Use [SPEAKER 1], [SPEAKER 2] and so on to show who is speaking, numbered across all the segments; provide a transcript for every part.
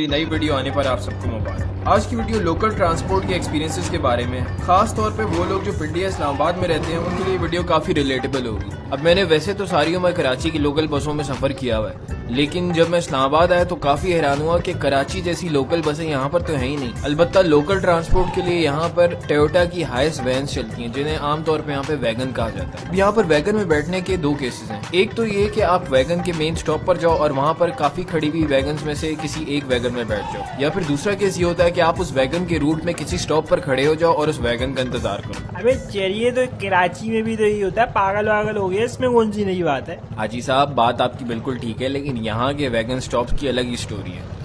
[SPEAKER 1] नई वीडियो आने पर आप सबको मुबारक। आज की वीडियो लोकल ट्रांसपोर्ट के एक्सपीरियंसेस के बारे में, खास तौर पे वो लोग जो पिंडी या इस्लामाबाद में रहते हैं उनके लिए वीडियो काफ़ी रिलेटेबल होगी। अब मैंने वैसे तो सारी उम्र कराची की लोकल बसों में सफ़र किया हुआ है, लेकिन जब मैं इस्लामाबाद आया तो काफ़ी हैरान हुआ कि कराची जैसी लोकल बसें यहाँ पर तो है ही नहीं। अलबत्ता लोकल ट्रांसपोर्ट के लिए यहाँ पर टोयोटा की हाईएस वैन्स चलती हैं, जिन्हें आमतौर पर यहाँ पे वैगन कहा जाता है। यहाँ पर वैगन में बैठने के दो केसेस हैं। एक तो ये कि आप वैगन के मेन स्टॉप पर जाओ और वहाँ पर काफ़ी खड़ी हुई वैगन में से किसी एक वैगन में बैठ जाओ, या फिर दूसरा केस ये होता है कि आप उस वैगन के रूट में किसी स्टॉप पर खड़े हो जाओ और उस वैगन का इंतजार करो।
[SPEAKER 2] अबे चलिए, तो कराची में भी तो यही होता है, पागल वागल हो गया, इसमें कौन सी नई बात है।
[SPEAKER 1] हाजी साहब, बात आपकी बिल्कुल ठीक है, लेकिन यहाँ के वैगन स्टॉप्स की अलग ही स्टोरी है।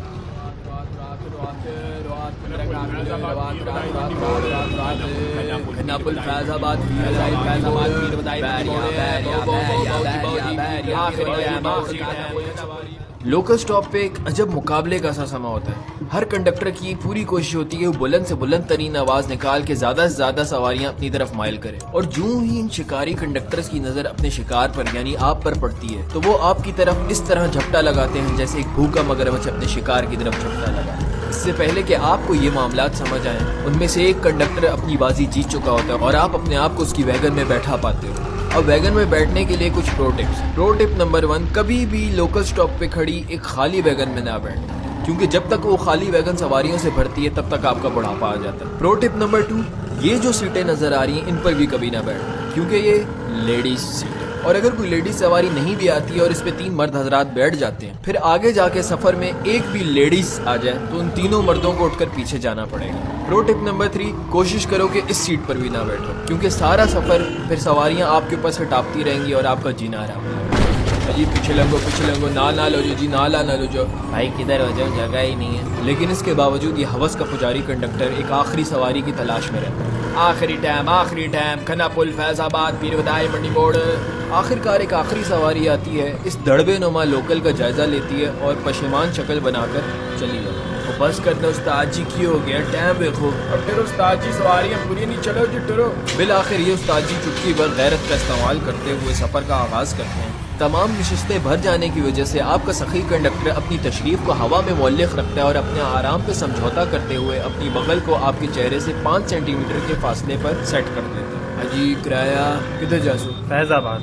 [SPEAKER 1] लोकल स्टॉप पे एक अजब मुकाबले का सा समा होता है। हर कंडक्टर की पूरी कोशिश होती है वो बुलंद से बुलंद तरीन आवाज निकाल के ज्यादा से ज्यादा सवारियां अपनी तरफ माइल करे, और जूं ही इन शिकारी कंडक्टर्स की नजर अपने शिकार पर यानी आप पर पड़ती है तो वो आपकी तरफ इस तरह झपटा लगाते हैं जैसे एक भूखा मगरमच्छ अपने शिकार की तरफ झपटा लगा। इससे पहले कि आपको ये मामलात समझ आए, उनमें से एक कंडक्टर अपनी बाजी जीत चुका होता है और आप अपने आप को उसकी वैगन में बैठा पाते हो। अब वैगन में बैठने के लिए कुछ प्रो टिप नंबर 1, कभी भी लोकल स्टॉप पे खड़ी एक खाली वैगन में ना बैठना, क्योंकि जब तक वो खाली वैगन सवारियों से भरती है तब तक आपका बुढ़ापा आ जाता है। प्रो टिप नंबर 2, ये जो सीटें नजर आ रही हैं इन पर भी कभी ना बैठना, क्योंकि ये लेडीज सीट है, और अगर कोई लेडीज सवारी नहीं भी आती है और इस पे 3 मर्द हजरात बैठ जाते हैं, फिर आगे जाके सफर में एक भी लेडीज आ जाए तो उन तीनों मर्दों को उठकर पीछे जाना पड़ेगा। प्रो टिप नंबर 3, कोशिश करो कि इस सीट पर भी ना बैठो, क्योंकि सारा सफर फिर सवारियां आपके ऊपर से टापती रहेंगी और आपका जीना आराम होगा। जी पीछे लंगो ना लो जी ना लो जो भाई, किधर हो जाओ, जगह ही नहीं है। लेकिन इसके बावजूद ये हवस का पुजारी कंडक्टर एक आखिरी सवारी की तलाश में रहता है। आखिरी टाइम खन्ना पुल, फैजाबाद, पीर बदाई, मंडी मोड़। आखिरकार एक आखिरी सवारी आती है, इस दड़बे नुमा लोकल का जायजा लेती है और पशेमान शक्ल बनाकर चली जाती है। तो बस करना उस्ताद जी, की हो गया टाइम देखो, और फिर उस्ताद जी सवारियां पूरी नहीं, चलो जी टुरो। बिल आखिर ये उस्ताद जी चुटकी भर गैरत का इस्तेमाल करते हुए सफर का आगाज करते हैं। तमाम नशिस्तें भर जाने की वजह से आपका सखी कंडक्टर अपनी तशरीफ को हवा में मुअल्लिक रखता है और अपने आराम पे समझौता करते हुए अपनी बगल को आपके चेहरे से 5 सेंटीमीटर के फासले पर सेट कर देता है। अजी किराया किधर जासू?
[SPEAKER 2] फैजाबाद।